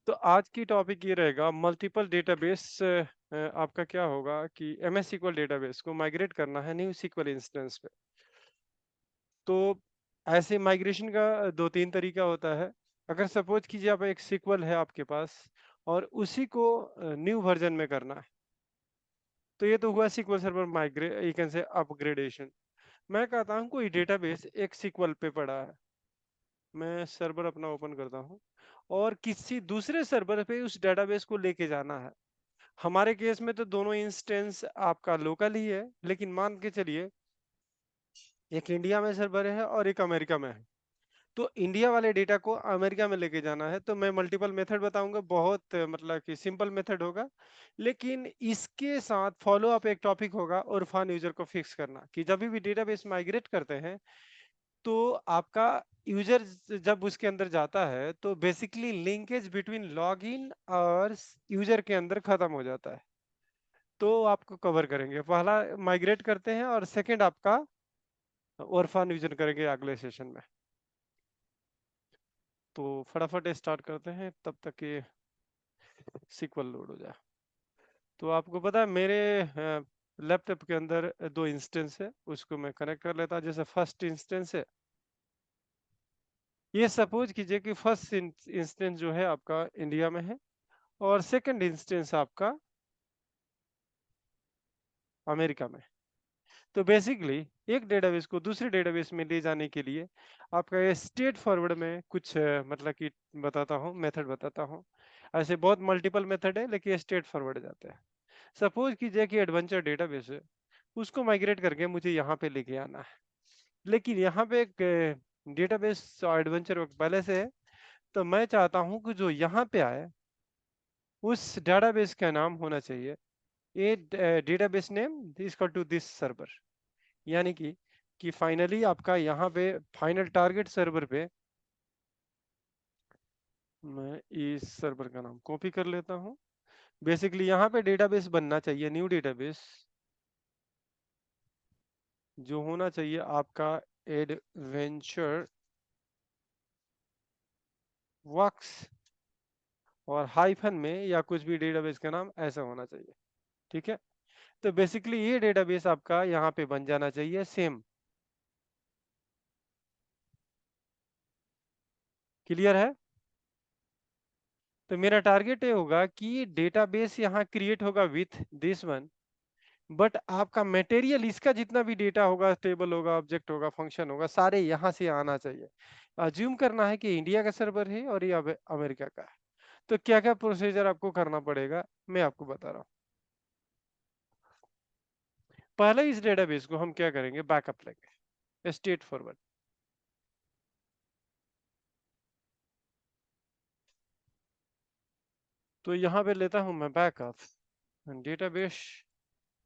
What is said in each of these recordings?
तो आज की टॉपिक ये रहेगा मल्टीपल डेटाबेस। आपका क्या होगा कि एमएस सीक्वल डेटाबेस को माइग्रेट करना है न्यू सीक्वल इंस्टेंस पे। तो ऐसे माइग्रेशन का दो तीन तरीका होता है। अगर सपोज कीजिए आप एक सीक्वल है आपके पास और उसी को न्यू वर्जन में करना है, तो ये तो हुआ SQL server migrate, you can say upgradation. मैं कहता हूँ कोई डेटाबेस एक सीक्वल पे पड़ा है, मैं सर्वर अपना ओपन करता हूँ और किसी दूसरे सर्वर पे उस डेटाबेस को लेके जाना है। हमारे केस में तो दोनों इंस्टेंस आपका लोकल ही है, लेकिन मान के चलिए एक इंडिया में सर्वर है और एक अमेरिका में है। तो इंडिया वाले डेटा को अमेरिका में लेके जाना है, तो मैं मल्टीपल मेथड बताऊंगा। बहुत मतलब कि सिंपल मेथड होगा, लेकिन इसके साथ फॉलो अप एक टॉपिक होगा और फॉर यूजर को फिक्स करना कि जब भी डेटाबेस माइग्रेट करते हैं तो आपका यूजर जब उसके अंदर जाता है तो बेसिकली लिंकेज बिटवीन लॉगिन और यूजर के अंदर खत्म हो जाता है। तो आपको कवर करेंगे, पहला माइग्रेट करते हैं और सेकंड आपका ओरफन विजन करेंगे अगले सेशन में। तो फटाफट स्टार्ट करते हैं तब तक ये सीक्वल लोड हो जाए। तो आपको पता है मेरे लैपटॉप के अंदर दो इंस्टेंस है, उसको मैं कनेक्ट कर लेता हूं। जैसे फर्स्ट इंस्टेंस है, ये सपोज कीजिए कि फर्स्ट इंस्टेंस जो है आपका इंडिया में है और सेकंड इंस्टेंस आपका अमेरिका में। तो बेसिकली एक डेटाबेस को दूसरे डेटाबेस में ले जाने के लिए आपका ये स्ट्रेट फॉरवर्ड में कुछ मतलब कि बताता हूँ, मेथड बताता हूँ। ऐसे बहुत मल्टीपल मेथड है, लेकिन स्ट्रेट फॉरवर्ड जाते हैं। सपोज कीजिए कि एडवेंचर डेटाबेस है, उसको माइग्रेट करके मुझे यहाँ पे लेके आना है, लेकिन यहाँ पे एक डेटाबेस एडवेंचर पहले से है। तो मैं चाहता हूँ कि जो यहाँ पे आए उस डेटाबेस का नाम होना चाहिए ये database name equal to this server. यानी कि फाइनली आपका यहाँ पे फाइनल टारगेट सर्वर पे मैं इस सर्वर का नाम कॉपी कर लेता हूँ। बेसिकली यहाँ पे डेटाबेस बनना चाहिए न्यू डेटाबेस, जो होना चाहिए आपका एडवेंचर वर्क्स और हाइफन में या कुछ भी डेटाबेस का नाम ऐसा होना चाहिए। ठीक है, तो बेसिकली ये डेटाबेस आपका यहाँ पे बन जाना चाहिए सेम। क्लियर है? तो मेरा टारगेट ये होगा कि डेटाबेस यहाँ क्रिएट होगा विथ दिस वन, बट आपका मटेरियल इसका जितना भी डेटा होगा, टेबल होगा, ऑब्जेक्ट होगा, फंक्शन होगा, सारे यहाँ से आना चाहिए। अज्यूम करना है कि इंडिया का सर्वर है और ये अमेरिका का है। तो क्या क्या प्रोसीजर आपको करना पड़ेगा मैं आपको बता रहा हूँ। पहले इस डेटाबेस को हम क्या करेंगे, बैकअप लेंगे स्ट्रेट फॉरवर्ड। तो यहाँ पे लेता हूँ मैं बैकअप डेटाबेस,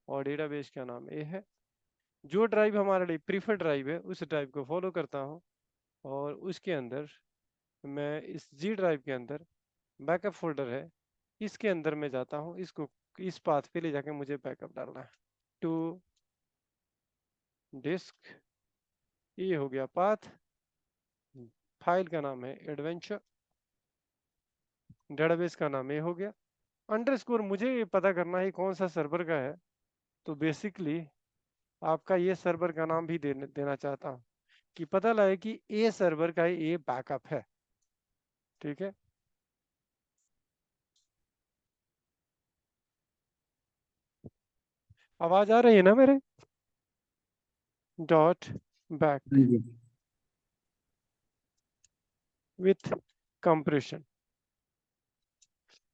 और डेटाबेस का नाम ये है। जो ड्राइव हमारे लिए प्रीफर्ड ड्राइव है उस ड्राइव को फॉलो करता हूँ और उसके अंदर मैं इस जी ड्राइव के अंदर बैकअप फोल्डर है, इसके अंदर मैं जाता हूँ। इसको इस पाथ पे ले जाके मुझे बैकअप डालना है टू डिस्क। ये हो गया पाथ। फाइल का नाम है एडवेंचर, डेटाबेस का नाम ये हो गया। अंडरस्कोर मुझे ये पता करना है कौन सा सर्वर का है, तो बेसिकली आपका ये सर्वर का नाम भी देना चाहता हूँ कि पता लगे कि ये सर्वर का ये बैकअप है। ठीक है, आवाज आ रही है ना मेरे? डॉट बैक हाँ जी। With compression.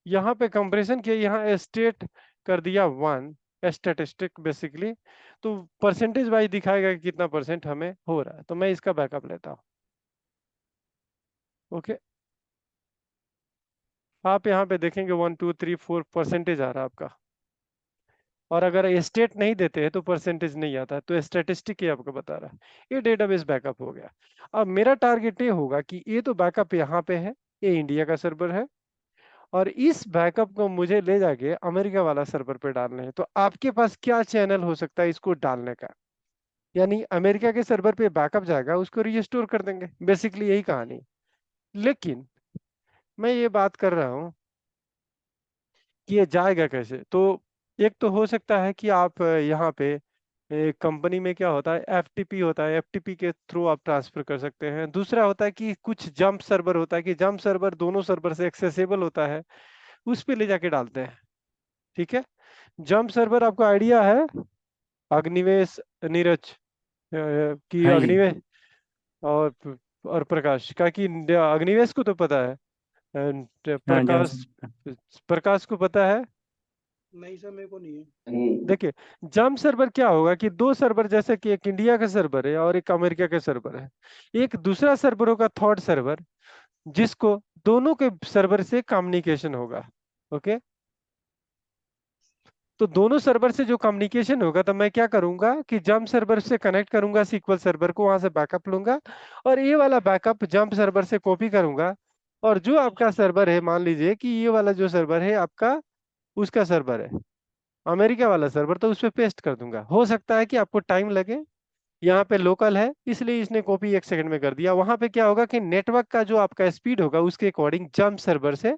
यहाँ पे कंप्रेशन किया, यहाँ स्टेट कर दिया वन स्टेटिस्टिक बेसिकली। तो परसेंटेज वाइज दिखाएगा कि कितना परसेंट हमें हो रहा है। तो मैं इसका बैकअप लेता हूँ। ओके, आप यहाँ पे देखेंगे 1 2 3 4 परसेंटेज आ रहा है आपका। और अगर स्टेट नहीं देते हैं तो परसेंटेज नहीं आता। तो स्टेटिस्टिक ये आपको बता रहा है ये डेटाबेस बैकअप हो गया। अब मेरा टारगेट ये होगा कि ये तो बैकअप यहाँ पे है, ये इंडिया का सर्वर है, और इस बैकअप को मुझे ले जाके अमेरिका वाला सर्वर पे डालने हैं। तो आपके पास क्या चैनल हो सकता है इसको डालने का? यानी अमेरिका के सर्वर पे बैकअप जाएगा, उसको रिस्टोर कर देंगे, बेसिकली यही कहानी। लेकिन मैं ये बात कर रहा हूँ कि ये जाएगा कैसे। तो एक तो हो सकता है कि आप यहाँ पे कंपनी में क्या होता है, एफटीपी होता है, एफटीपी के थ्रू आप ट्रांसफर कर सकते हैं। दूसरा होता है कि कुछ जंप सर्वर होता है कि जंप सर्वर दोनों सर्वर से एक्सेसिबल होता है, उस पे ले जाके डालते हैं। ठीक है, जंप सर्वर आपको आइडिया है, अग्निवेश, नीरज की हाँ जी। अग्निवेश और और प्रकाश का कि अग्निवेश को तो पता है, हाँ जम प्रकाश, प्रकाश को पता है। नहीं सर, मेरे को नहीं है। देखिए, जंप सर्वर क्या होगा कि दो सर्वर, जैसे कि एक इंडिया का सर्वर है और एक अमेरिका का सर्वर है, एक दूसरा सर्वर होगा थर्ड सर्वर, जिसको दोनों के सर्वर से कम्युनिकेशन होगा। ओके, तो दोनों सर्वर से जो कम्युनिकेशन होगा, तो मैं क्या करूंगा कि जंप सर्वर से कनेक्ट करूंगा सीक्वल सर्वर को, वहां से बैकअप लूंगा और ये वाला बैकअप जंप सर्वर से कॉपी करूंगा, और जो आपका सर्वर है, मान लीजिए कि ये वाला जो सर्वर है आपका, उसका सर्वर है अमेरिका वाला सर्वर, तो उस पर पेस्ट कर दूंगा। हो सकता है कि आपको टाइम लगे, यहाँ पे लोकल है इसलिए इसने कॉपी 1 सेकंड में कर दिया। वहां पे क्या होगा कि नेटवर्क का जो आपका स्पीड होगा उसके अकॉर्डिंग जंप सर्वर से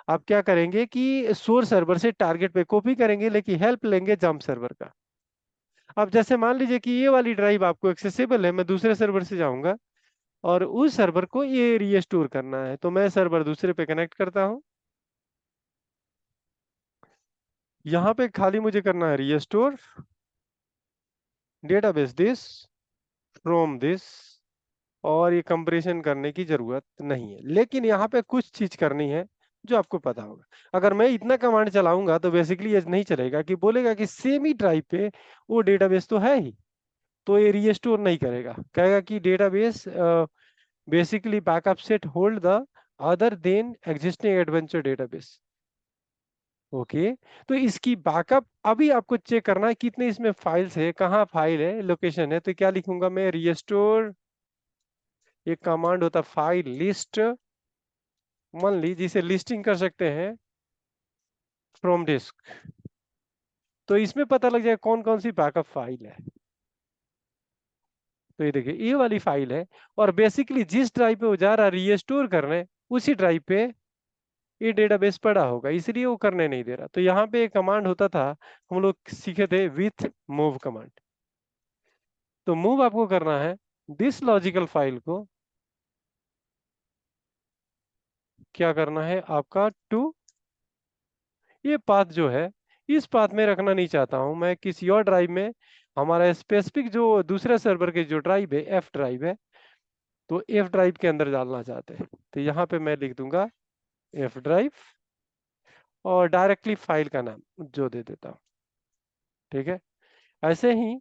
आप क्या करेंगे कि सोर्स सर्वर से टारगेट पे कॉपी करेंगे, लेकिन हेल्प लेंगे जंप सर्वर का। अब जैसे मान लीजिए कि ये वाली ड्राइव आपको एक्सेसिबल है, मैं दूसरे सर्वर से जाऊंगा और उस सर्वर को ये रीस्टोर करना है, तो मैं सर्वर दूसरे पे कनेक्ट करता हूँ। यहाँ पे खाली मुझे करना है restore database this from this, और ये कंप्रेशन करने की जरूरत नहीं है, लेकिन यहाँ पे कुछ चीज करनी है जो आपको पता होगा। अगर मैं इतना कमांड चलाऊंगा तो बेसिकली ये नहीं चलेगा, कि बोलेगा कि सेम ही ड्राइव पे वो डेटाबेस तो है ही, तो ये रीस्टोर नहीं करेगा, कहेगा कि database basically backup set hold the other than existing adventure database. Okay, तो इसकी बैकअप अभी आपको चेक करना है कितने इसमें फाइल्स है, कहाँ फाइल है, लोकेशन है, तो क्या लिखूंगा मैं, रीस्टोर, एक कमांड होता है फाइल लिस्ट, मान ली जिसे लिस्टिंग कर सकते हैं फ्रॉम डिस्क, तो इसमें पता लग जाए कौन कौन सी बैकअप फाइल है। तो ये देखिए ये वाली फाइल है, और बेसिकली जिस ड्राइव पे वो जा रहा है रीस्टोर करने, उसी ड्राइव पे ये डेटाबेस पड़ा होगा, इसलिए वो करने नहीं दे रहा। तो यहाँ पे एक कमांड होता था, हम लोग सीखे थे विथ मूव कमांड। तो मूव आपको करना है दिस लॉजिकल फाइल को, क्या करना है आपका, टू, ये पाथ जो है इस पाथ में रखना नहीं चाहता हूं मैं, किसी और ड्राइव में, हमारा स्पेसिफिक जो दूसरे सर्वर के जो ड्राइव है एफ ड्राइव है, तो एफ ड्राइव के अंदर डालना चाहते हैं। तो यहाँ पे मैं लिख दूंगा एफ ड्राइव और डायरेक्टली फाइल का नाम जो दे देता हूँ। ठीक है, ऐसे ही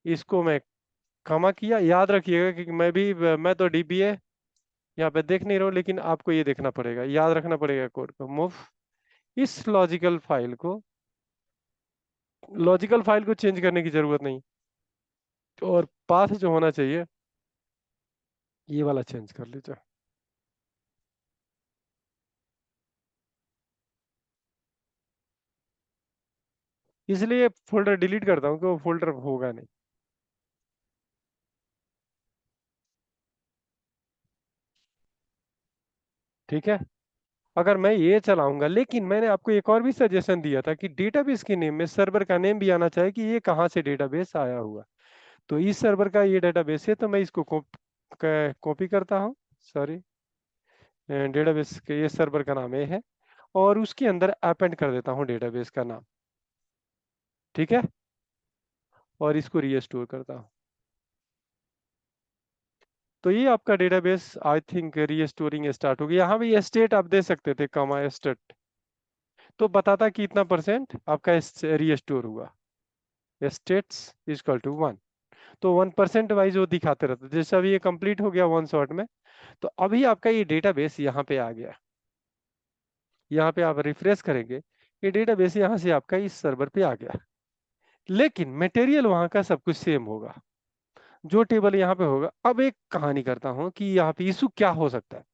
इसको मैं क्षमा किया, याद रखिएगा कि मैं तो डीबीए यहाँ पे देख नहीं रहा हूँ, लेकिन आपको ये देखना पड़ेगा, याद रखना पड़ेगा कोड को। मूव इस लॉजिकल फाइल को चेंज करने की जरूरत नहीं, और पाथ जो होना चाहिए ये वाला चेंज कर लीजिए। इसलिए फोल्डर डिलीट करता हूँ कि वो फोल्डर होगा नहीं। ठीक है, अगर मैं ये चलाऊंगा, लेकिन मैंने आपको एक और भी सजेशन दिया था कि डेटाबेस के नेम में सर्वर का नेम भी आना चाहिए कि ये कहाँ से डेटाबेस आया हुआ। तो इस सर्वर का ये डेटाबेस है, तो मैं इसको कॉपी करता हूँ, सॉरी, डेटाबेस के ये सर्वर का नाम ये है, और उसके अंदर अपेंड कर देता हूँ डेटाबेस का नाम। ठीक है, और इसको रीस्टोर करता हूँ। तो ये आपका database I think restoring start हो गया। यहाँ भी स्टेट आप दे सकते थे, कमा स्टेट, तो बताता कि इतना परसेंट आपका रीस्टोर हुआ, स्टेट्स इक्वल टू 1। तो 1% वाइज वो दिखाते रहते, जैसे अभी ये कंप्लीट हो गया 1 शॉट में। तो अभी आपका ये डेटाबेस यहाँ पे आ गया, यहाँ पे आप रिफ्रेश करेंगे, ये डेटाबेस यहाँ से आपका इस सर्वर पे आ गया, लेकिन मटेरियल वहाँ का सब कुछ सेम होगा, जो टेबल यहाँ पे होगा। अब एक कहानी करता हूँ कि यहाँ पे इशू क्या हो सकता है।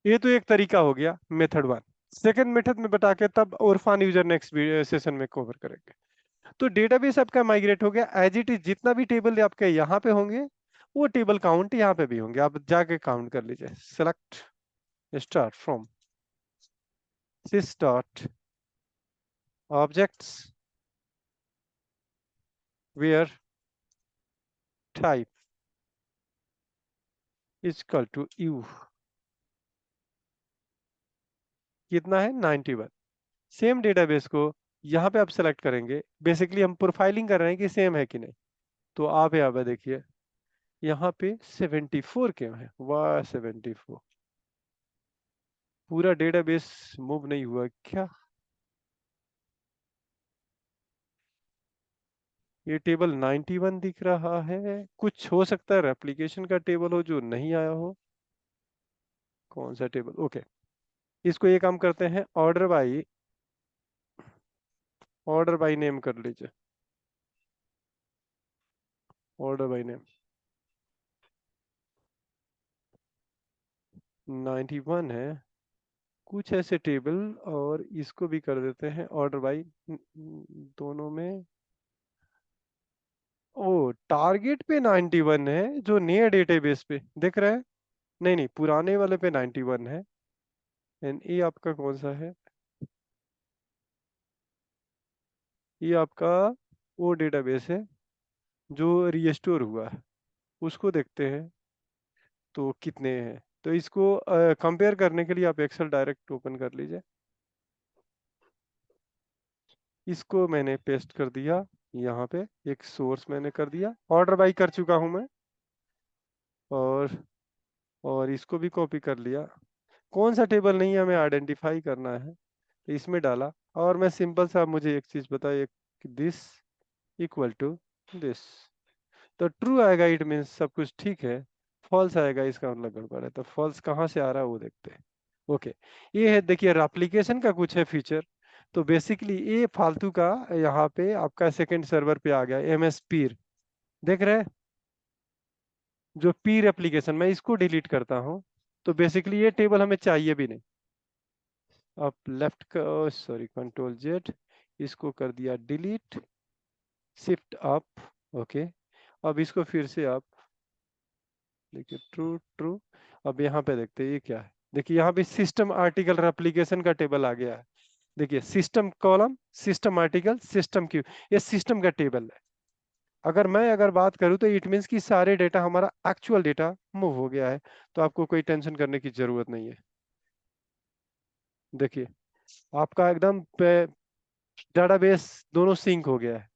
ये तो एक तरीका हो गया, मेथड 1। सेकंड मेथड में बता के तब उरफान यूजर नेक्स्ट सेशन में कवर करेंगे। तो डेटाबेस आपका माइग्रेट हो गया एज इट इज, जितना भी टेबल आपके यहाँ पे होंगे वो टेबल काउंट यहाँ पे भी होंगे, आप जाके काउंट कर लीजिए। Select start from, sys dot objects where type is equal to u, कितना है 91। सेम डेटाबेस को यहाँ पे आप सेलेक्ट करेंगे, बेसिकली हम प्रोफाइलिंग कर रहे हैं कि सेम है कि नहीं। तो आप यहाँ पे देखिए, यहाँ पे 74 क्यों है, वाह 74, पूरा डेटाबेस मूव नहीं हुआ क्या? ये टेबल 91 दिख रहा है, कुछ हो सकता है रेप्लिकेशन का टेबल हो जो नहीं आया हो। कौन सा टेबल? ओके, इसको ये काम करते हैं, ऑर्डर बाई नेम कर लीजिए, ऑर्डर बाई नेम 91 है, कुछ ऐसे टेबल, और इसको भी कर देते हैं ऑर्डर बाई, दोनों में। ओ, टारगेट पे 91 है, जो नए डेटाबेस पे दिख रहा है, नहीं नहीं, पुराने वाले पे 91 है। एंड ये आपका कौन सा है? ये आपका वो डेटाबेस है जो रीस्टोर हुआ है, उसको देखते हैं तो कितने हैं। तो इसको कंपेयर करने के लिए आप एक्सेल डायरेक्ट ओपन कर लीजिए। इसको मैंने पेस्ट कर दिया यहाँ पे, एक सोर्स मैंने कर दिया, ऑर्डर बाई कर चुका हूँ मैं, और इसको भी कॉपी कर लिया। कौन सा टेबल नहीं है हमें आइडेंटिफाई करना है, तो इसमें डाला, और मैं सिंपल सा, मुझे एक चीज बताइए, दिस इक्वल टू दिस, तो ट्रू आएगा, इट मीन्स सब कुछ ठीक है। फॉल्स आएगा, इसका मतलब गड़बड़ है। तो फॉल्स कहाँ से आ रहा है वो देखते हैं। ओके, ये है, देखिए एप्लीकेशन का कुछ है फीचर। तो बेसिकली ये फालतू का यहाँ पे आपका सेकंड सर्वर पे आ गया, एमएस पीर, देख रहे हैं, जो पीर एप्लीकेशन, मैं इसको डिलीट करता हूँ। तो बेसिकली ये टेबल हमें चाहिए भी नहीं। अब लेफ्ट का, सॉरी, कंट्रोल जेड, इसको कर दिया डिलीट, शिफ्ट अप, ओके। अब इसको फिर से आप देखिए, ट्रू ट्रू। अब यहाँ पे देखते हैं ये क्या है, देखिए यहाँ पे सिस्टम आर्टिकल रेप्लिकेशन का टेबल आ गया है। देखिए system column, system article, system Q, ये सिस्टम का टेबल है। अगर बात करूँ तो इट मीन्स कि सारे डेटा, हमारा एक्चुअल डेटा मूव हो गया है, तो आपको कोई टेंशन करने की जरूरत नहीं है। देखिए आपका एकदम डेटाबेस दोनों सिंक हो गया है।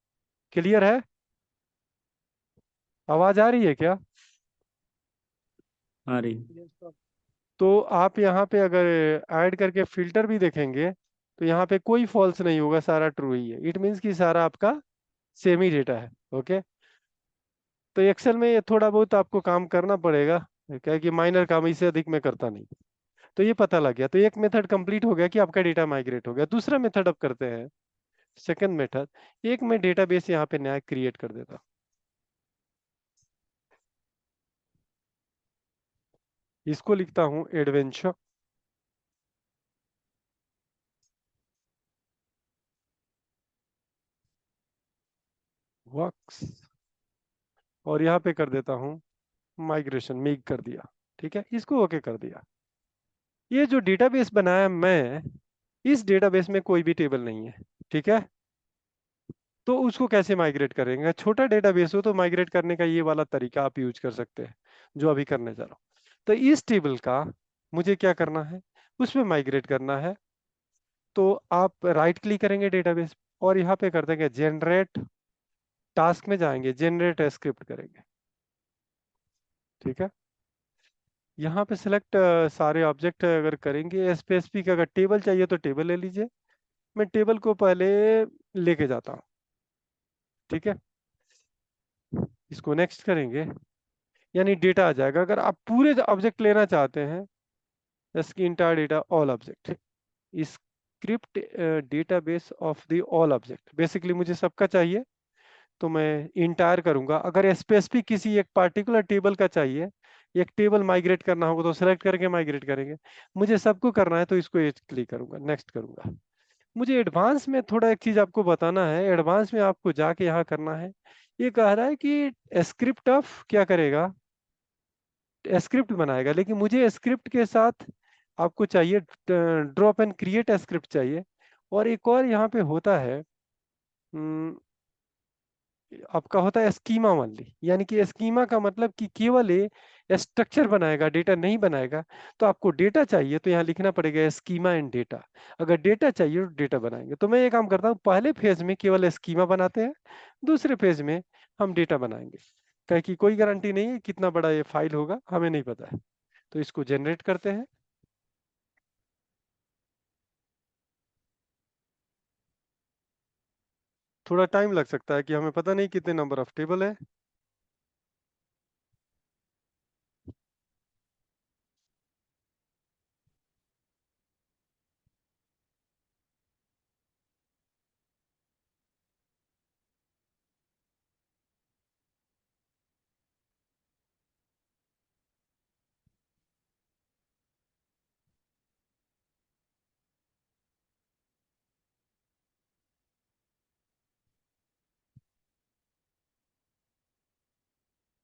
क्लियर है? आवाज आ रही है क्या? आ रही। Yes sir. तो आप यहाँ पे अगर ऐड करके फिल्टर भी देखेंगे, तो यहाँ पे कोई फॉल्स नहीं होगा, सारा ट्रू ही है। इट मीन्स कि सारा आपका सेम ही डेटा है। ओके, तो एक्सेल में ये थोड़ा बहुत आपको काम करना पड़ेगा, क्या है कि माइनर काम, इससे अधिक मैं करता नहीं। तो ये पता लग गया, तो एक मेथड कंप्लीट हो गया कि आपका डेटा माइग्रेट हो गया। दूसरा मेथड अब करते हैं, सेकंड मेथड। एक मैं डेटाबेस यहाँ पे नया क्रिएट कर देता हूँ, इसको लिखता हूँ एडवेंचर, वर्क्स, और यहाँ पे कर देता हूँ माइग्रेशन, मेक कर दिया। ठीक है, इसको ओके कर दिया। ये जो डेटाबेस बनाया मैं, इस डेटाबेस में कोई भी टेबल नहीं है। ठीक है, तो उसको कैसे माइग्रेट करेंगे? छोटा डेटाबेस हो तो माइग्रेट करने का ये वाला तरीका आप यूज कर सकते हैं, जो अभी करने जा रहा हूँ। तो इस टेबल का मुझे क्या करना है, उसमें माइग्रेट करना है। तो आप राइट क्लिक करेंगे डेटाबेस, और यहाँ पे कर देंगे जनरेट, टास्क में जाएंगे, जनरेट स्क्रिप्ट करेंगे। ठीक है, यहाँ पे सिलेक्ट सारे ऑब्जेक्ट अगर करेंगे, स्पेसिफिक अगर टेबल चाहिए तो टेबल ले लीजिए। मैं टेबल को पहले लेके जाता हूँ। ठीक है, इसको नेक्स्ट करेंगे, यानी डेटा आ जाएगा। अगर आप पूरे ऑब्जेक्ट लेना चाहते हैं, इसकी entire data all object, script database of the all object, basically मुझे सबका चाहिए, तो मैं इंटायर करूंगा। अगर स्पेसिफिक किसी एक पार्टिकुलर टेबल का चाहिए, एक टेबल माइग्रेट करना होगा, तो सेलेक्ट करके माइग्रेट करेंगे। मुझे सबको करना है तो इसको क्लिक करूंगा, नेक्स्ट करूंगा। मुझे एडवांस में थोड़ा एक चीज आपको बताना है, एडवांस में आपको जाके यहाँ करना है। ये कह रहा है कि स्क्रिप्ट ऑफ क्या करेगा, स्क्रिप्ट बनाएगा, लेकिन मुझे स्क्रिप्ट के साथ आपको चाहिए ड्रॉप एंड क्रिएट स्क्रिप्ट चाहिए। और एक और यहाँ पे होता है, आपका होता है स्कीमा ओनली, यानी कि स्कीमा का मतलब कि केवल ये स्ट्रक्चर बनाएगा, डेटा नहीं बनाएगा। तो आपको डेटा चाहिए तो यहाँ लिखना पड़ेगा स्कीमा एंड डेटा। अगर डेटा चाहिए तो डेटा बनाएंगे। तो मैं ये काम करता हूँ, पहले फेज में केवल स्कीमा बनाते हैं, दूसरे फेज में हम डेटा बनाएंगे। कहे कि कोई गारंटी नहीं है कितना बड़ा ये फाइल होगा, हमें नहीं पता है। तो इसको जनरेट करते हैं। थोड़ा टाइम लग सकता है कि हमें पता नहीं कितने नंबर ऑफ टेबल है।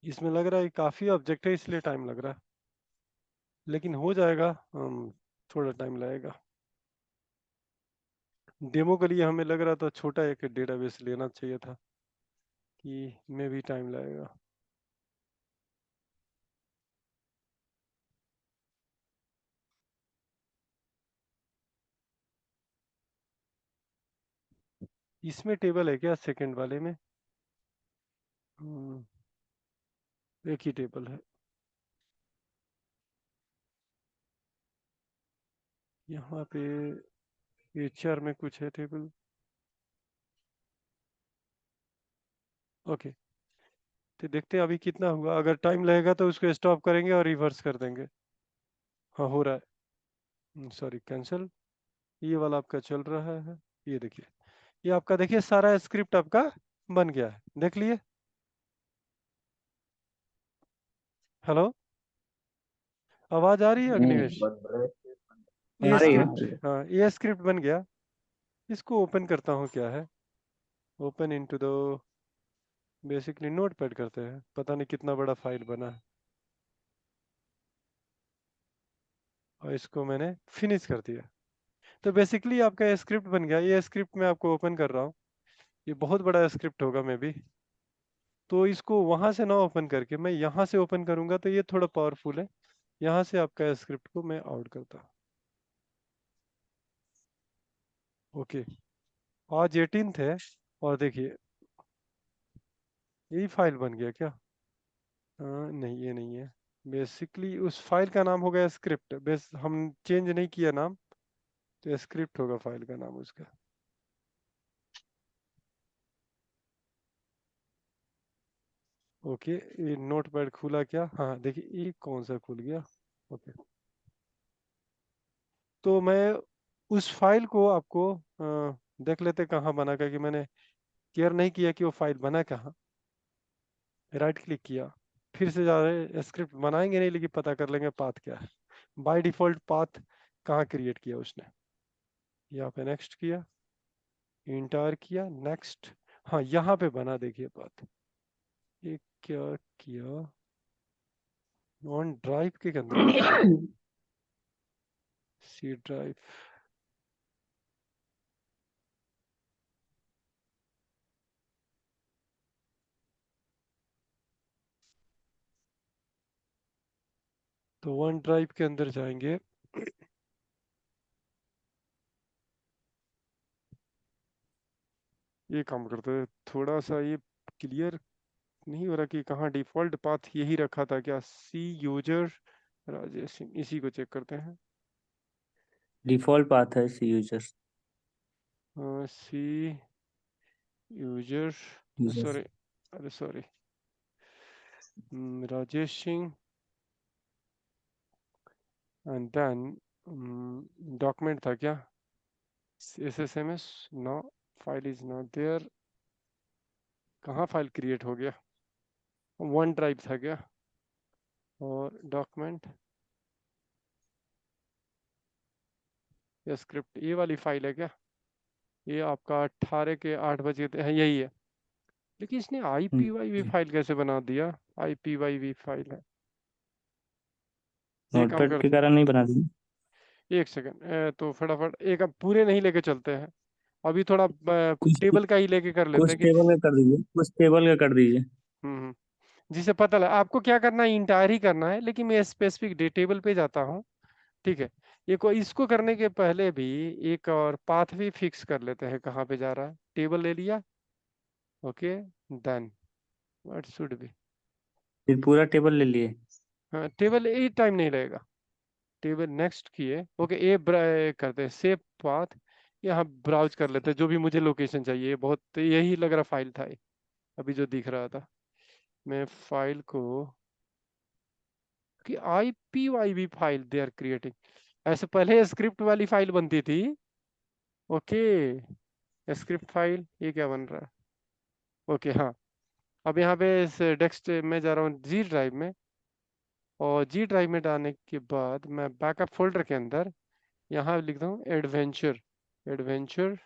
इसमें लग रहा है काफी ऑब्जेक्ट है इसलिए टाइम लग रहा है, लेकिन हो जाएगा। थोड़ा टाइम लगेगा। डेमो के लिए हमें लग रहा था छोटा एक डेटाबेस लेना चाहिए था, कि में भी टाइम लगेगा। इसमें टेबल है क्या सेकंड वाले में? एक ही टेबल है। यहाँ पे एचआर में कुछ है टेबल। ओके, तो देखते हैं अभी कितना हुआ। अगर टाइम लगेगा तो उसको स्टॉप करेंगे और रिवर्स कर देंगे। हाँ हो रहा है, सॉरी कैंसिल। ये वाला आपका चल रहा है। ये देखिए, ये आपका देखिए सारा स्क्रिप्ट आपका बन गया है, देख लिए। हेलो, आवाज आ रही है अग्निवेश? बहुत बड़ा ये आ रही है। स्क्रिप्ट, हाँ ये स्क्रिप्ट बन गया। इसको ओपन करता हूँ, क्या है, open into the, basically notepad करते हैं। पता नहीं कितना बड़ा फाइल बना है, और इसको मैंने फिनिश कर दिया। तो बेसिकली आपका स्क्रिप्ट बन गया। ये स्क्रिप्ट मैं आपको ओपन कर रहा हूँ, ये बहुत बड़ा स्क्रिप्ट होगा मे बी। तो इसको वहां से ना ओपन करके मैं यहाँ से ओपन करूंगा तो ये थोड़ा पावरफुल है। यहाँ से आपका स्क्रिप्ट को मैं आउट करता हूँ। ओके, आज 18th है, और देखिए यही फाइल बन गया क्या? नहीं ये नहीं है। बेसिकली उस फाइल का नाम होगा स्क्रिप्ट, बेस हम चेंज नहीं किया नाम, तो स्क्रिप्ट होगा फाइल का नाम उसका। ओके, ये नोटपैड खुला क्या? हाँ देखिए, ये कौन सा खुल गया। ओके, तो मैं उस फाइल को आपको देख लेते कहाँ बना, कि मैंने केयर नहीं किया कि वो फाइल बना कहाँ। राइट क्लिक किया, फिर से जा रहे, स्क्रिप्ट बनाएंगे नहीं लेकिन पता कर लेंगे पाथ क्या है। बाय डिफॉल्ट पाथ कहाँ क्रिएट किया उसने, यहाँ पे नेक्स्ट किया, इंटर किया, नेक्स्ट। हाँ यहाँ पे बना, देखिए पाथ। ये क्या किया, ऑन ड्राइव के अंदर बना क्या? C drive. तो वन ड्राइव के अंदर जाएंगे। ये काम करते हैं, थोड़ा सा ये क्लियर नहीं हो रहा कि कहाँ डिफॉल्ट पाथ यही रखा था क्या? सी यूजर राजेश सिंह, इसी को चेक करते हैं। डिफॉल्ट पाथ है C user. C user, user sorry, अरे sorry, Rajesh Singh, and then document था क्या? SSMS, no, file is not there. कहाँ फाइल क्रिएट हो गया? वन ड्राइव था क्या? और डॉक्यूमेंट, या स्क्रिप्ट, ये वाली फाइल है क्या? ये आपका 18 के 8 बजे है, यही है। लेकिन इसने IPYV फाइल कैसे बना दिया? IPYV फाइल है। ये काम नोटपैड कर, के कारण नहीं बना दी। एक सेकंड, तो फटाफट एक अब पूरे नहीं लेके चलते हैं, अभी थोड़ा कुछ टेबल का ही लेके कर लेते कुछ हैं कि टेबल का कर दीजिए, कुछ टेबल का कर दीजिए। जिसे पता लगे आपको क्या करना है, इंटायर ही करना है, लेकिन मैं स्पेसिफिक टेबल पे जाता हूँ। ठीक है, ये को इसको करने के पहले भी एक और पाथ भी फिक्स कर लेते हैं, कहाँ पे जा रहा है, टेबल ले लिया, okay done, what should be, फिर पूरा टेबल ले लिए। हाँ टेबल ये टाइम नहीं लगेगा, टेबल नेक्स्ट किए, ओके ए करते हैं सेव पाथ, यहाँ ब्राउज कर लेते हैं जो भी मुझे लोकेशन चाहिए, बहुत यही लग रहा फाइल था ये, अभी जो दिख रहा था, मैं फाइल को कि IPYB file they are creating, ऐसे पहले स्क्रिप्ट वाली फाइल बनती थी, ओके स्क्रिप्ट फाइल, ये क्या बन रहा है, ओके हाँ, अब यहाँ पे इस डेस्क में जा रहा हूँ जी ड्राइव में, और जी ड्राइव में डालने के बाद मैं बैकअप फोल्डर के अंदर यहाँ लिख दूँ एडवेंचर, एडवेंचर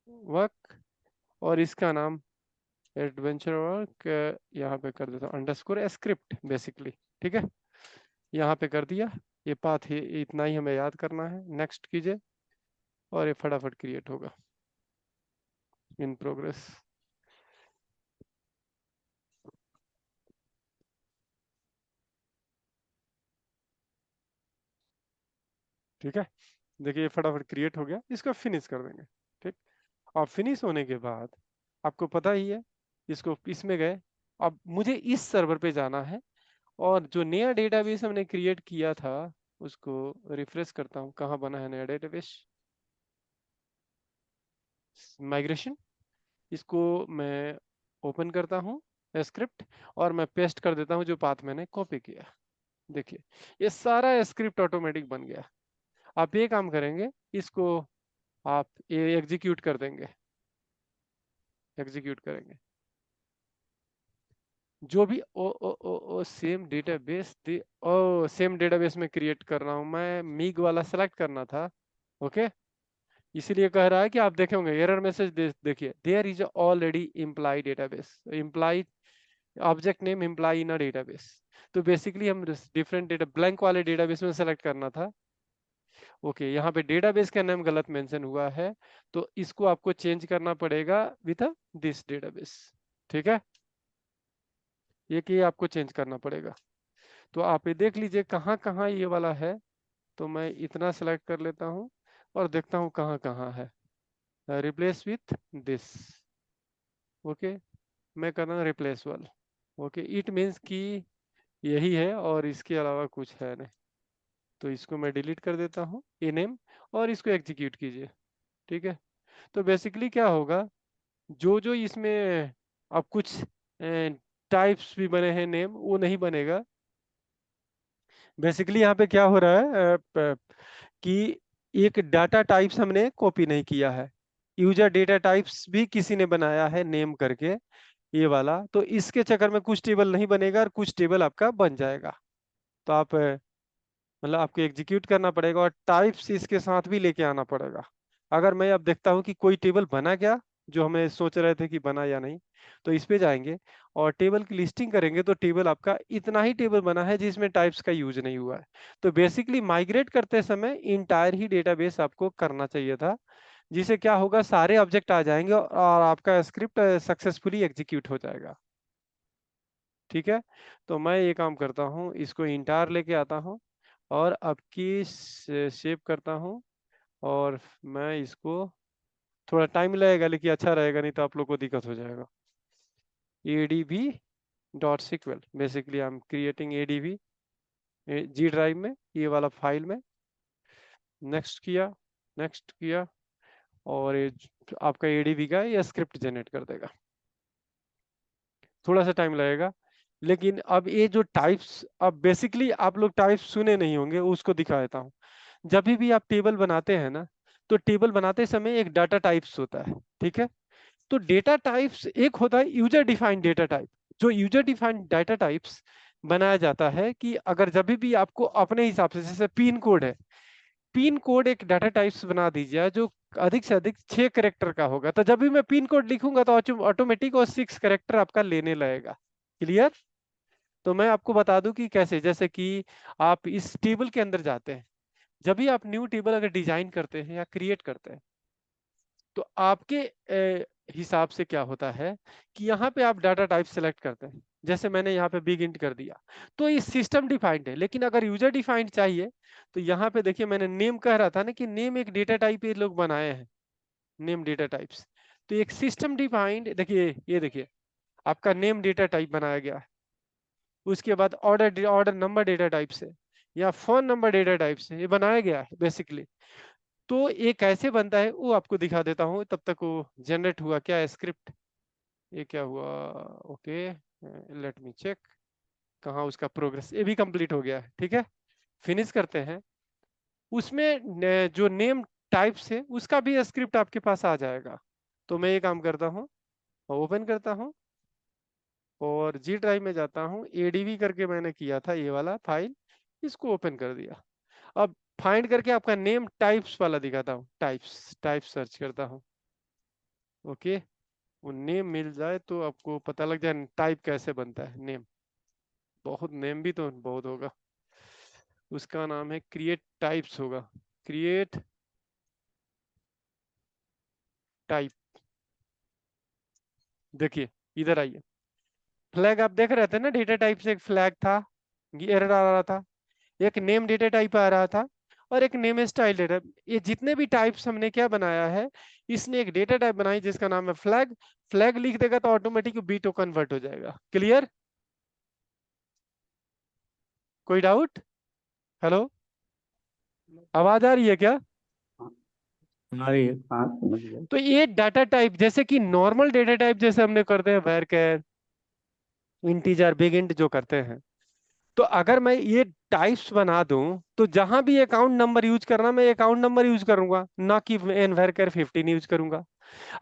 वर्क, और इसका नाम एडवेंचर वर्क यहाँ पे कर देता हूँ अंडरस्कोर स्क्रिप्ट बेसिकली, ठीक है, यहाँ पे कर दिया, ये पाथ ही इतना ही हमें याद करना है, नेक्स्ट कीजिए और ये फटाफट क्रिएट होगा, इन प्रोग्रेस। ठीक है, देखिए ये फटाफट क्रिएट हो गया, इसको फिनिश कर देंगे। ठीक, और फिनिश होने के बाद आपको पता ही है, इसको इसमें गए, अब मुझे इस सर्वर पे जाना है, और जो नया डेटाबेस हमने क्रिएट किया था उसको रिफ्रेश करता हूँ, कहाँ बना है नया डेटाबेस, माइग्रेशन, इसको मैं ओपन करता हूँ स्क्रिप्ट, और मैं पेस्ट कर देता हूँ जो पाथ मैंने कॉपी किया, देखिए ये सारा स्क्रिप्ट ऑटोमेटिक बन गया। आप ये काम करेंगे, इसको आप ये एग्जीक्यूट कर देंगे, एग्जीक्यूट करेंगे, जो भी ओ सेम डेटाबेस सेम डेटाबेस में क्रिएट कर रहा हूँ मैं, मिग वाला सेलेक्ट करना था, ओके, इसीलिए कह रहा है कि आप देखेंगे एरर मैसेज देखिए, there is already employee database, employee object name employee in a database, तो बेसिकली हम डिफरेंट डेटा ब्लैंक वाले डेटाबेस में सेलेक्ट करना था, ओके, यहाँ पे डेटाबेस का नाम गलत मेंशन हुआ है, तो इसको आपको चेंज करना पड़ेगा विथ दिस डेटाबेस, ठीक है, ये कि आपको चेंज करना पड़ेगा, तो आप ये देख लीजिए कहाँ कहाँ ये वाला है, तो मैं इतना सेलेक्ट कर लेता हूँ और देखता हूँ कहाँ कहाँ है, रिप्लेस विथ दिस, ओके, मैं कर रहा हूँ रिप्लेस वाल, ओके, इट मीन्स कि यही है और इसके अलावा कुछ है नहीं, तो इसको मैं डिलीट कर देता हूँ ये नेम, और इसको एग्जीक्यूट कीजिए, ठीक है, तो बेसिकली क्या होगा, जो जो इसमें अब कुछ टाइप्स भी बने हैं नेम, वो नहीं बनेगा, बेसिकली यहाँ पे क्या हो रहा है कि एक डाटा टाइप्स हमने कॉपी नहीं किया है, यूजर डेटा टाइप्स भी किसी ने बनाया है नेम करके, ये वाला, तो इसके चक्कर में कुछ टेबल नहीं बनेगा और कुछ टेबल आपका बन जाएगा, तो आप मतलब आपको एग्जीक्यूट करना पड़ेगा और टाइप्स इसके साथ भी लेके आना पड़ेगा। अगर मैं अब देखता हूँ कि कोई टेबल बना क्या, जो हमें सोच रहे थे कि बना या नहीं, तो इस पे जाएंगे और टेबल की लिस्टिंग करेंगे, तो टेबल आपका इतना ही टेबल बना है जिसमें टाइप्स का यूज नहीं हुआ है, तो बेसिकली माइग्रेट करते समय इंटायर ही डेटाबेस आपको करना चाहिए था, जिसे क्या होगा सारे ऑब्जेक्ट आ जाएंगे और आपका स्क्रिप्ट सक्सेसफुली एग्जीक्यूट हो जाएगा, ठीक है, तो मैं ये काम करता हूँ, इसको इंटायर लेके आता हूँ और अब की शेप करता हूँ, और मैं इसको थोड़ा टाइम लगेगा लेकिन अच्छा रहेगा, नहीं तो आप लोग को दिक्कत हो जाएगा, adb.sql, basically I am creating adb G drive में, ये वाला फाइल में, नेक्स्ट किया, नेक्स्ट किया, और ये आपका adb का ये स्क्रिप्ट जनरेट कर देगा, थोड़ा सा टाइम लगेगा, लेकिन अब ये जो टाइप्स, अब बेसिकली आप लोग टाइप्स सुने नहीं होंगे, उसको दिखा देता हूँ, जब भी आप टेबल बनाते हैं ना, तो टेबल बनाते समय एक डाटा टाइप्स होता है, ठीक है, तो डेटा टाइप्स एक होता है यूजर डिफाइंड डेटा टाइप, जो यूजर डिफाइंड डाटा टाइप्स बनाया जाता है कि अगर जब भी आपको अपने हिसाब से, जैसे पिन कोड है, पिन कोड एक डाटा टाइप्स बना दीजिए जो अधिक से अधिक 6 कैरेक्टर का होगा, तो जब भी मैं पिन कोड लिखूंगा तो ऑटोमेटिक और 6 कैरेक्टर आपका लेने लगेगा, क्लियर, तो मैं आपको बता दूं कि कैसे, जैसे कि आप इस टेबल के अंदर जाते हैं, जब भी आप न्यू टेबल अगर डिजाइन करते हैं या क्रिएट करते हैं तो आपके हिसाब से क्या होता है कि यहाँ पे आप डाटा टाइप सेलेक्ट करते हैं। जैसे मैंने यहाँ पे बिग इंट कर दिया तो ये सिस्टम डिफाइंड है, लेकिन अगर यूजर डिफाइंड चाहिए तो यहाँ पे देखिए मैंने नेम कह रहा था ना कि नेम एक डेटा टाइप ये लोग बनाए हैं, नेम डेटा टाइप्स। तो एक सिस्टम डिफाइंड देखिए, ये देखिए आपका नेम डेटा टाइप बनाया गया है। उसके बाद ऑर्डर नंबर डेटा टाइप से या फोन नंबर डेटा टाइप से ये बनाया गया है बेसिकली। तो ये कैसे बनता है वो आपको दिखा देता हूँ, तब तक वो जनरेट हुआ क्या है स्क्रिप्ट, ये क्या हुआ, ओके लेट मी चेक कहाँ उसका प्रोग्रेस, ये भी कंप्लीट हो गया है। ठीक है, फिनिश करते हैं। उसमें जो नेम टाइप्स है उसका भी स्क्रिप्ट आपके पास आ जाएगा। तो मैं ये काम करता हूँ, ओपन करता हूँ और जी ड्राइव में जाता हूँ, एडीवी करके मैंने किया था ये वाला फाइल, इसको ओपन कर दिया। अब फाइंड करके आपका नेम टाइप्स वाला दिखाता हूँ, टाइप्स सर्च करता हूँ। ओके, वो नेम मिल जाए तो आपको पता लग जाए टाइप कैसे बनता है नेम। बहुत नेम भी तो बहुत होगा, उसका नाम है क्रिएट टाइप्स होगा, क्रिएट टाइप। देखिए इधर आइए, फ्लैग आप देख रहे थे ना, डेटा टाइप से एक फ्लैग था, एरर आ रहा था, एक नेम डेटा टाइप आ रहा था और एक नेम स्टाइल डेटा। ये जितने भी टाइप्स हमने क्या बनाया है, इसने एक डेटा टाइप बनाई जिसका नाम है फ्लैग। फ्लैग लिख देगा तो ऑटोमेटिक बीटो कन्वर्ट हो जाएगा। क्लियर, कोई डाउट? हेलो, आवाज आ रही है क्या? हमारी हाँ समझ गए। तो ये डाटा टाइप जैसे कि नॉर्मल डेटा टाइप जैसे हमने करते हैं varchar इंटीजर बिग इंट जो करते हैं, तो अगर मैं ये टाइप्स बना दूं तो जहां भी अकाउंट नंबर यूज करना मैं अकाउंट नंबर यूज करूंगा, ना कि एन varchar 15 यूज करूंगा।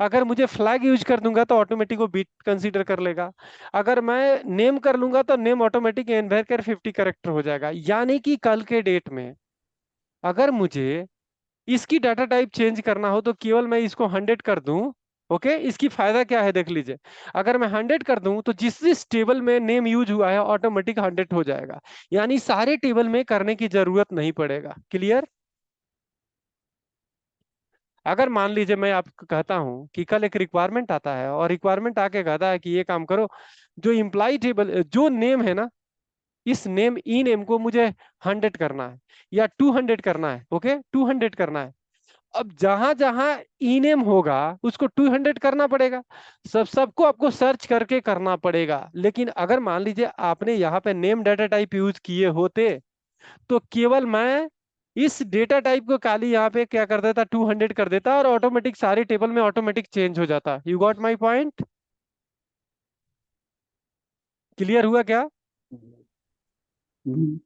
अगर मुझे फ्लैग यूज कर दूंगा तो ऑटोमेटिक वो बिट कंसीडर कर लेगा। अगर मैं नेम कर लूंगा तो name automatic N varchar 50 character हो जाएगा। यानी कि कल के डेट में अगर मुझे इसकी डाटा टाइप चेंज करना हो तो केवल मैं इसको 100 कर दूं। ओके, इसकी फायदा क्या है देख लीजिए, अगर मैं 100 कर दूं तो जिस जिस टेबल में नेम यूज हुआ है ऑटोमेटिक 100 हो जाएगा, यानी सारे टेबल में करने की जरूरत नहीं पड़ेगा। क्लियर? अगर मान लीजिए मैं आपको कहता हूं कि कल एक रिक्वायरमेंट आता है और रिक्वायरमेंट आके कहता है कि ये काम करो, जो इम्प्लाई टेबल जो नेम है ना, इस नेम ई नेम को मुझे 100 करना है या 200 करना है। ओके, 200 करना है। अब जहां जहां ई नेम होगा उसको 200 करना पड़ेगा, सबको आपको सर्च करके करना पड़ेगा। लेकिन अगर मान लीजिए आपने यहाँ पे नेम डाटा टाइप यूज किए होते तो केवल मैं इस डेटा टाइप को खाली यहाँ पे क्या कर देता, 200 कर देता और ऑटोमेटिक सारे टेबल में ऑटोमेटिक चेंज हो जाता। You got my point? Clear हुआ क्या? हम्म,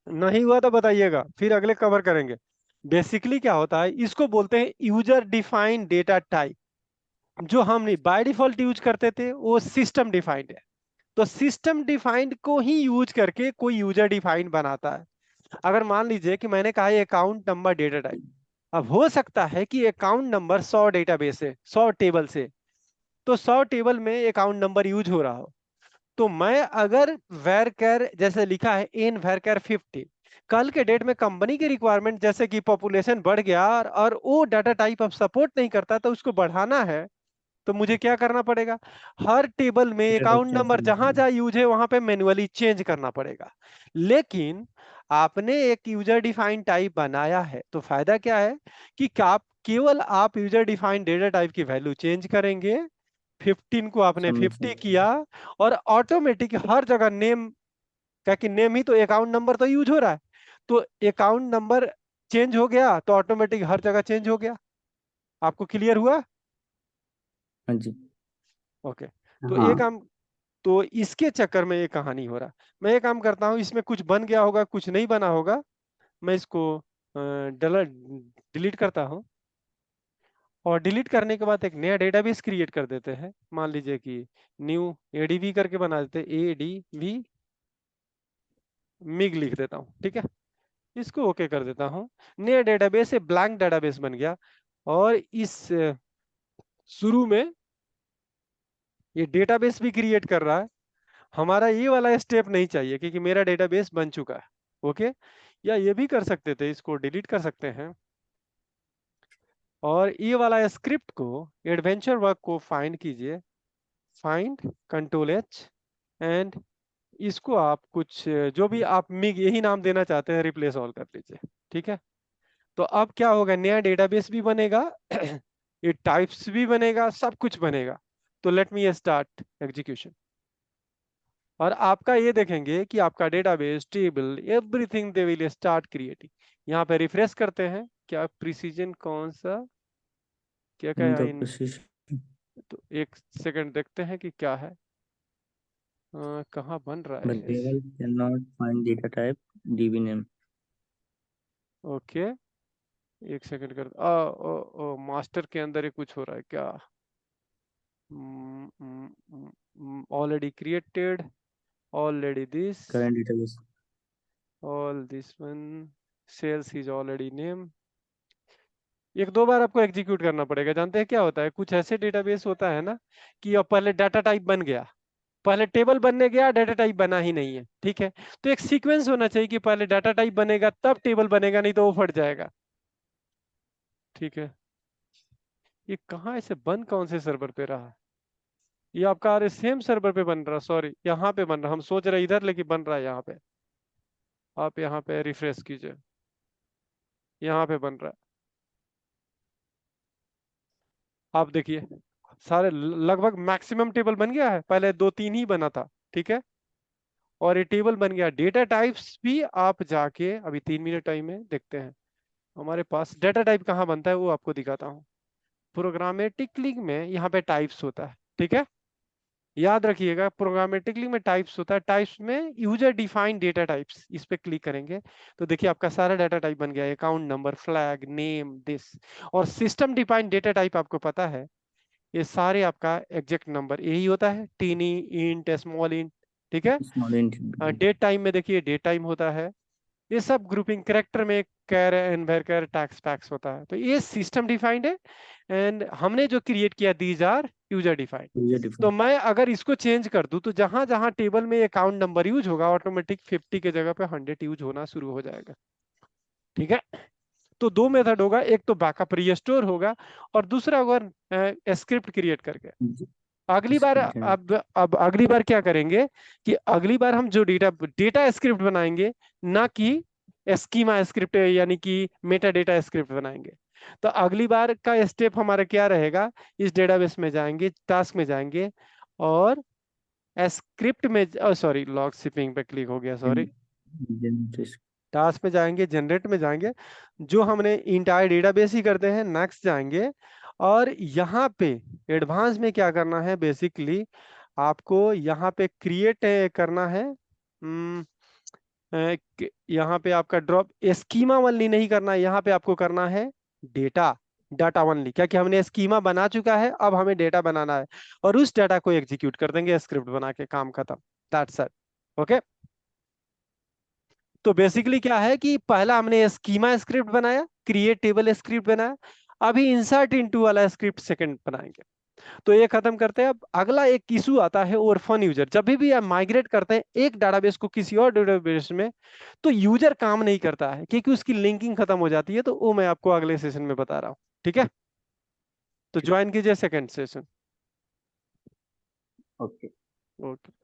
नहीं हुआ तो बताइएगा, फिर अगले कवर करेंगे। बेसिकली क्या होता है, इसको बोलते हैं यूजर डिफाइंड डेटा टाइप। जो हम नहीं बाय डिफॉल्ट यूज करते थे वो सिस्टम डिफाइंड है। तो सिस्टम डिफाइंड को ही यूज करके कोई यूजर डिफाइंड बनाता है। अगर मान लीजिए कि मैंने कहा अकाउंट नंबर डेटा टाइप, अब हो सकता है कि अकाउंट नंबर 100 डेटाबेस है, 100 टेबल से, तो 100 टेबल में अकाउंट नंबर यूज हो रहा हो, तो मैं अगर varchar जैसे लिखा है इन varchar 50, कल के डेट में कंपनी की रिक्वायरमेंट जैसे कि पॉपुलेशन बढ़ गया और वो डाटा टाइप अब सपोर्ट नहीं करता तो उसको बढ़ाना है, तो मुझे क्या करना पड़ेगा, हर टेबल में data type account change number करना जहां पड़ेगा। जहां यूज है वहां पे मैन्युअली चेंज करना पड़ेगा। लेकिन आपने एक यूजर डिफाइंड टाइप बनाया है तो फायदा क्या है कि आप केवल आप यूजर डिफाइंड डेटा टाइप की वैल्यू चेंज करेंगे, 15 को आपने सबमिशन 50 किया और ऑटोमेटिक हर जगह नेम, क्या कि नेम ही तो अकाउंट नंबर तो यूज हो रहा है, तो अकाउंट नंबर चेंज हो गया तो ऑटोमेटिक हर जगह चेंज हो गया। आपको क्लियर हुआ? हाँ जी। ओके, तो हाँ। एक काम, तो इसके चक्कर में ये कहानी हो रहा। मैं ये काम करता हूँ, इसमें कुछ बन गया होगा कुछ नहीं बना होगा, मैं इसको डिलीट करता हूँ और डिलीट करने के बाद एक नया डेटाबेस क्रिएट कर देते हैं। मान लीजिए कि न्यू एडीवी करके बना देते हैं, एडीवी मिग लिख देता हूँ। ठीक है, इसको ओके कर देता हूँ। नया डेटाबेस है, ब्लैंक डेटाबेस बन गया। और इस शुरू में ये डेटाबेस भी क्रिएट कर रहा है। हमारा ये वाला स्टेप नहीं चाहिए क्योंकि मेरा डेटाबेस बन चुका है। ओके, या ये भी कर सकते थे, इसको डिलीट कर सकते हैं और ये वाला स्क्रिप्ट को, एडवेंचर वर्क को फाइंड कीजिए, फाइंड कंट्रोल एच, एंड इसको आप कुछ जो भी आप मिग यही नाम देना चाहते हैं रिप्लेस ऑल कर लीजिए। ठीक है, तो अब क्या होगा, नया डेटाबेस भी बनेगा ये टाइप्स भी बनेगा, सब कुछ बनेगा। तो लेट मी स्टार्ट एग्जीक्यूशन, और आपका ये देखेंगे कि आपका database, table, everything they will start creating. यहाँ पे रिफ्रेश करते हैं, क्या प्रिसीजन कौन सा, क्या क्या the इन, precision तो एक सेकंड देखते हैं कि क्या है, कहाँ बन रहा but है। table cannot find data type db name okay, एक सेकंड कर, मास्टर के अंदर ही कुछ हो रहा है क्या, already created, already this, current database all this one, sales is already name. एक दो बार आपको एग्जीक्यूट करना पड़ेगा। जानते हैं क्या होता है, कुछ ऐसे डेटाबेस होता है ना कि अब पहले डाटा टाइप बन गया, पहले टेबल बनने गया, डाटा टाइप बना ही नहीं है। ठीक है, तो एक सीक्वेंस होना चाहिए कि पहले डाटा टाइप बनेगा तब टेबल बनेगा, नहीं तो वो फट जाएगा। ठीक है, ये कहाँ ऐसे बन कौन से सर्वर पे रहा है, ये आपका अरे सेम सर्वर पे बन रहा, सॉरी यहाँ पे बन रहा, हम सोच रहे इधर लेकिन बन रहा है यहाँ पे। आप यहाँ पे रिफ्रेश कीजिए, यहाँ पे बन रहा है, आप देखिए सारे लगभग मैक्सिमम टेबल बन गया है, पहले दो तीन ही बना था। ठीक है, और ये टेबल बन गया। डेटा टाइप्स भी आप जाके अभी 3 मिनट टाइम में देखते हैं हमारे पास डेटा टाइप कहाँ बनता है, वो आपको दिखाता हूँ। प्रोग्रामेटिकली में यहाँ पे टाइप्स होता है। ठीक है, याद रखिएगा, प्रोग्रामेटिकली में टाइप्स होता है, टाइप्स में यूजर डिफाइंड डेटा टाइप्स, इस पे क्लिक करेंगे तो देखिए आपका सारा डेटा टाइप बन गया, account number, flag, name, this. और सिस्टम डिफाइंड डेटा टाइप आपको पता है, ये सारे आपका एग्जैक्ट नंबर यही होता है, टीनी, इंट, स्मॉल इंट। ठीक है, small int डेट टाइम में देखिए डेट टाइम होता है, ये सब ग्रुपिंग करेक्टर में कैर, एनवर कैर, टैक्स पैक्स होता है। तो ये सिस्टम डिफाइंड है, एंड हमने जो क्रिएट किया these are user defined. user तो defined मैं अगर इसको चेंज कर दूं तो जहां जहां टेबल में अकाउंट नंबर यूज होगा, ऑटोमेटिक 50 के जगह पे 100 यूज होना शुरू हो जाएगा। ठीक है, तो दो मेथड होगा, एक तो बैकअप रीस्टोर होगा और दूसरा होगा स्क्रिप्ट क्रिएट करके। अगली बार script and अब अगली बार क्या करेंगे कि अगली बार हम जो डेटा डेटा स्क्रिप्ट बनाएंगे, ना कि स्कीमा स्क्रिप्ट यानी कि मेटा डेटा स्क्रिप्ट बनाएंगे। तो अगली बार का स्टेप हमारा क्या रहेगा, इस डेटाबेस में जाएंगे, टास्क में जाएंगे और स्क्रिप्ट में, सॉरी लॉग शिपिंग पे क्लिक हो गया, सॉरी, generate टास्क में जाएंगे, जनरेट में जाएंगे, जो हमने इंटायर डेटाबेस ही करते हैं, नेक्स्ट जाएंगे और यहाँ पे एडवांस में क्या करना है, बेसिकली आपको यहाँ पे क्रिएट करना है। यहाँ पे आपका ड्रॉप स्कीमा ओनली नहीं करना है, यहाँ पे आपको करना है डेटा, डाटा ओनली, क्या कि हमने स्कीमा बना चुका है, अब हमें डेटा बनाना है और उस डाटा को एग्जीक्यूट कर देंगे स्क्रिप्ट बना के, काम खत्म, दैट्स इट। ओके, तो बेसिकली क्या है कि पहला हमने स्कीमा स्क्रिप्ट बनाया, क्रिएट टेबल स्क्रिप्ट बनाया, अभी इंसर्ट इनटू वाला स्क्रिप्ट सेकंड बनाएंगे। तो ये खत्म करते हैं। अब अगला एक इशू आता है ओरफन यूजर, जब भी आप माइग्रेट करते हैं एक डाटाबेस को किसी और डेटाबेस में, तो यूजर काम नहीं करता है क्योंकि उसकी लिंकिंग खत्म हो जाती है, तो वो मैं आपको अगले सेशन में बता रहा हूँ। ठीक है, तो ज्वाइन कीजिए सेकंड सेशन। okay okay.